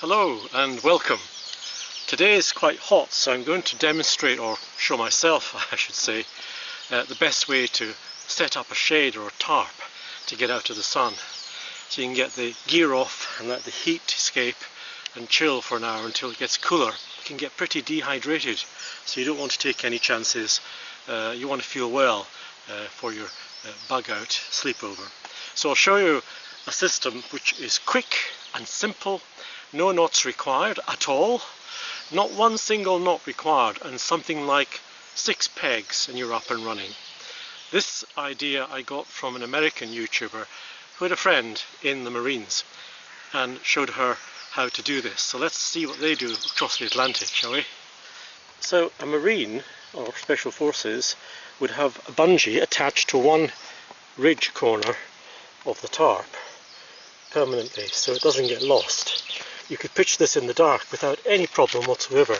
Hello and welcome. Today is quite hot, so I'm going to demonstrate, or show myself I should say, the best way to set up a shade or a tarp to get out of the sun. So you can get the gear off and let the heat escape and chill for an hour until it gets cooler. You can get pretty dehydrated, so you don't want to take any chances. You want to feel well for your bug out sleepover. So I'll show you a system which is quick and simple. No knots required at all, not one single knot required, and something like 6 pegs and you're up and running. This idea I got from an American YouTuber who had a friend in the Marines and showed her how to do this. So let's see what they do across the Atlantic, shall we? So a Marine or Special Forces would have a bungee attached to one ridge corner of the tarp permanently so it doesn't get lost. You could pitch this in the dark without any problem whatsoever,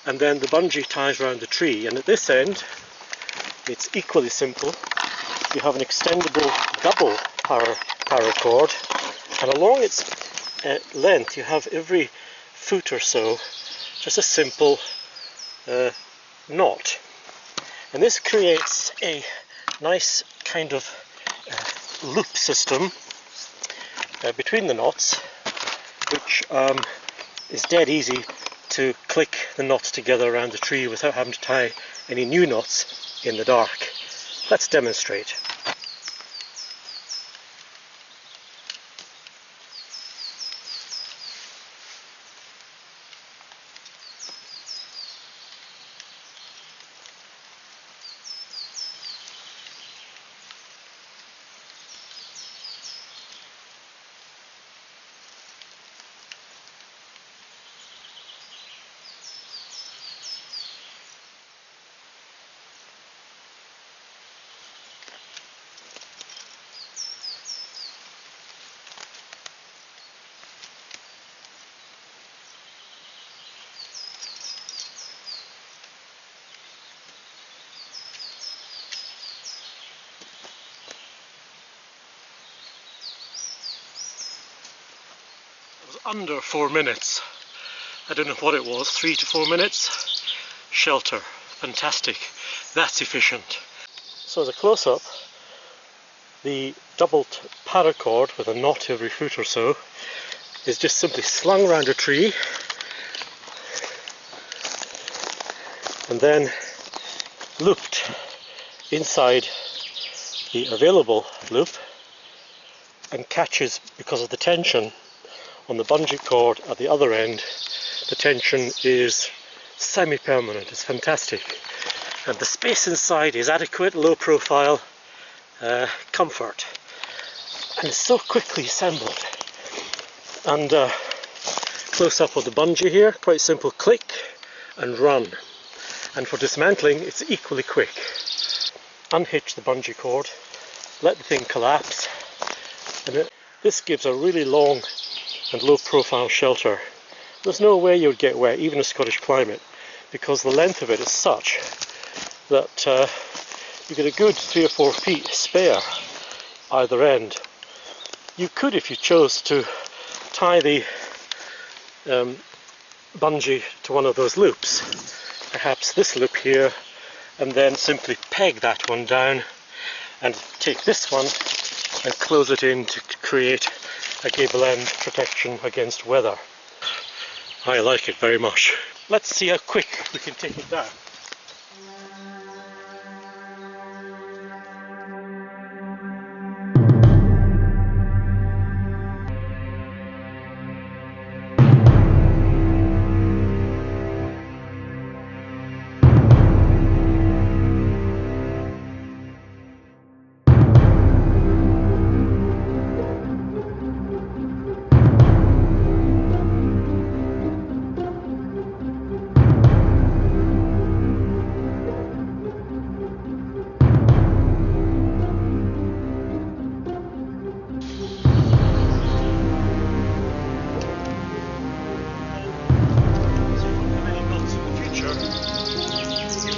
and then the bungee ties around the tree, and at this end it's equally simple. You have an extendable double paracord, and along its length you have every foot or so just a simple knot, and this creates a nice kind of loop system between the knots, which is dead easy to click the knots together around the tree without having to tie any new knots in the dark. Let's demonstrate. Under 4 minutes. I don't know what it was, 3 to 4 minutes. Shelter, fantastic, that's efficient. So as a close-up, the double paracord with a knot every foot or so is just simply slung around a tree and then looped inside the available loop, and catches, because of the tension on the bungee cord at the other end, the tension is semi-permanent. It's fantastic, and the space inside is adequate, low profile, comfort, and it's so quickly assembled. And close up of the bungee here, quite simple, click and run. And for dismantling it's equally quick. Unhitch the bungee cord, let the thing collapse, and this gives a really long and low profile shelter. There's no way you would get wet, even in a Scottish climate, because the length of it is such that you get a good 3 or 4 feet spare either end. You could, if you chose, to tie the bungee to one of those loops, perhaps this loop here, and then simply peg that one down and take this one and close it in to create a gable end protection against weather. I like it very much. Let's see how quick we can take it down.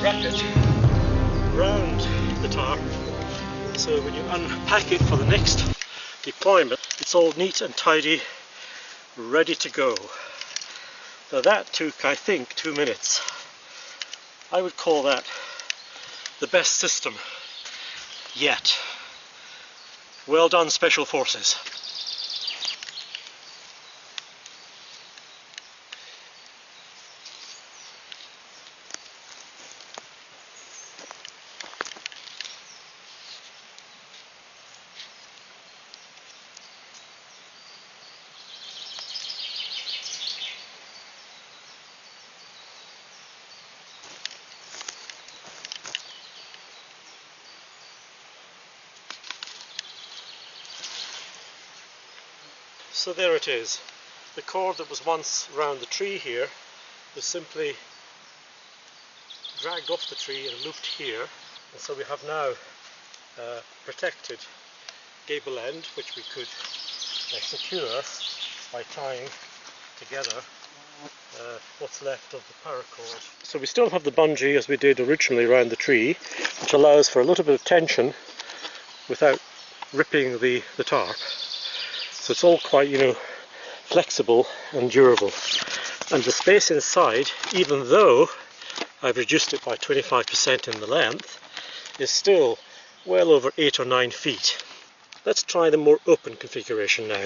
Wrap it round the tarp, so when you unpack it for the next deployment, it's all neat and tidy, ready to go. Now that took, I think, 2 minutes. I would call that the best system yet. Well done, Special Forces. So there it is. The cord that was once around the tree here was simply dragged off the tree and looped here, and so we have now a protected gable end which we could secure by tying together what's left of the paracord. So we still have the bungee as we did originally around the tree, which allows for a little bit of tension without ripping the tarp. So it's all quite, flexible and durable. And the space inside, even though I've reduced it by 25% in the length, is still well over 8 or 9 feet. Let's try the more open configuration now.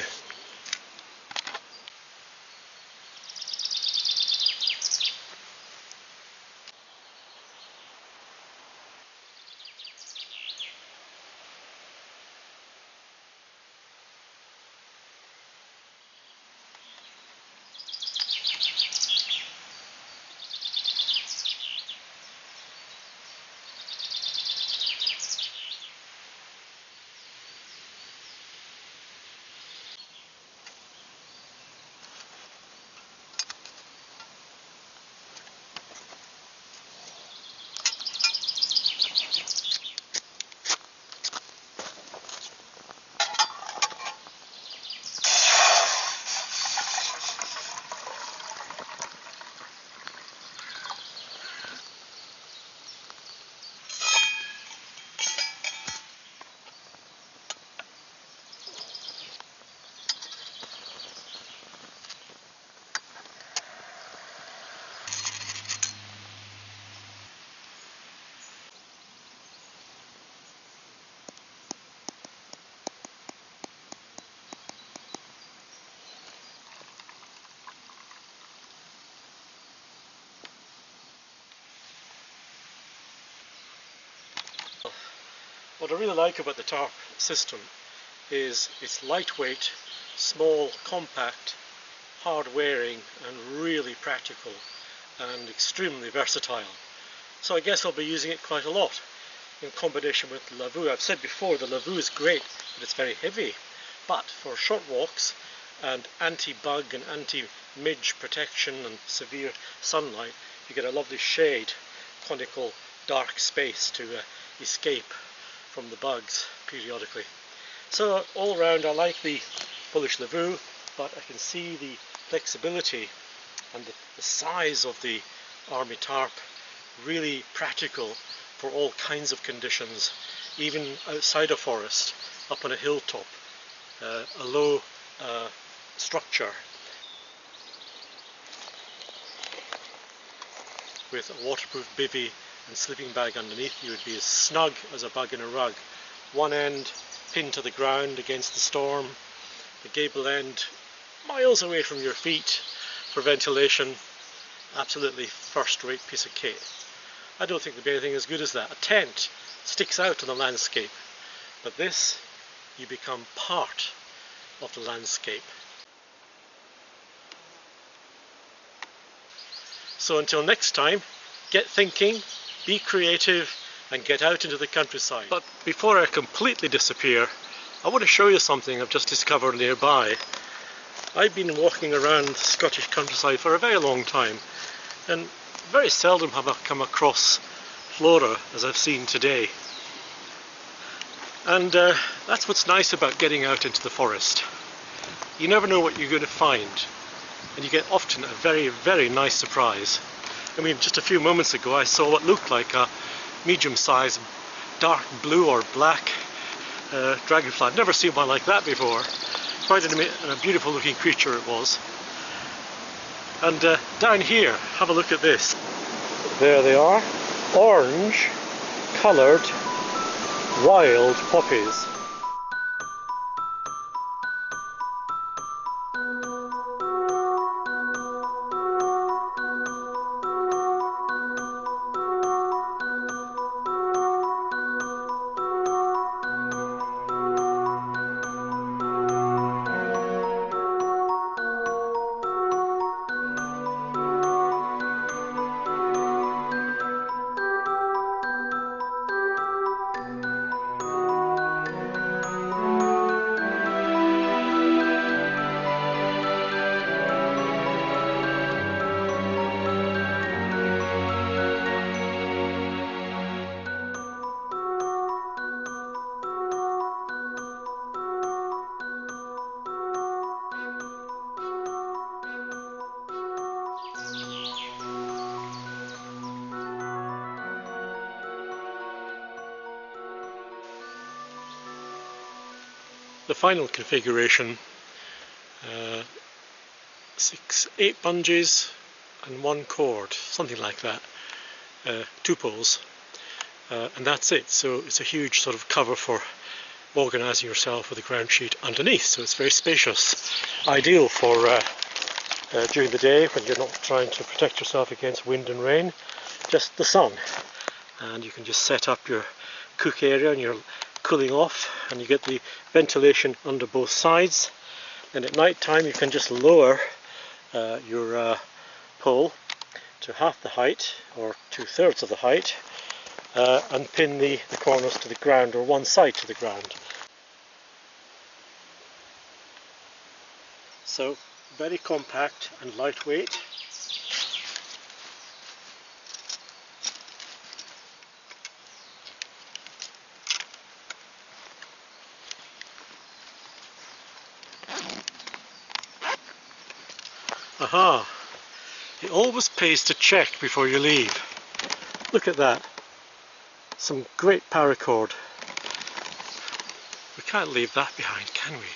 What I really like about the tarp system is it's lightweight, small, compact, hard wearing and really practical and extremely versatile. So I guess I'll be using it quite a lot in combination with the Lavoo. I've said before the Lavoo is great, but it's very heavy. But for short walks and anti-bug and anti-midge protection and severe sunlight, you get a lovely shade, conical dark space to escape from the bugs periodically. So all around I like the Polish Lavoo, but I can see the flexibility and the size of the Army tarp, really practical for all kinds of conditions, even outside a forest, up on a hilltop, a low structure with a waterproof bivvy and sleeping bag underneath. You would be as snug as a bug in a rug. One end pinned to the ground against the storm, the gable end miles away from your feet for ventilation. Absolutely first-rate piece of kit. I don't think there'd be anything as good as that. A tent sticks out in the landscape, but this, you become part of the landscape. So until next time, get thinking, be creative and get out into the countryside. But before I completely disappear, I want to show you something I've just discovered nearby. I've been walking around the Scottish countryside for a very long time and very seldom have I come across flora as I've seen today. And that's what's nice about getting out into the forest. You never know what you're going to find, and you get often a very, very nice surprise. I mean, just a few moments ago I saw what looked like a medium-sized dark blue or black dragonfly. I've never seen one like that before. Quite a beautiful looking creature it was. And down here, have a look at this. There they are, orange coloured wild poppies. The final configuration, 8 bungees and 1 cord, something like that, 2 poles, and that's it. So it's a huge sort of cover for organising yourself with a ground sheet underneath, so it's very spacious, ideal for during the day when you're not trying to protect yourself against wind and rain, just the sun, and you can just set up your cook area and your cooling off, and you get the ventilation under both sides. And at night time you can just lower your pole to half the height or 2/3 of the height and pin the corners to the ground, or one side to the ground. So very compact and lightweight. Aha! It always pays to check before you leave. Look at that. Some great paracord. We can't leave that behind, can we?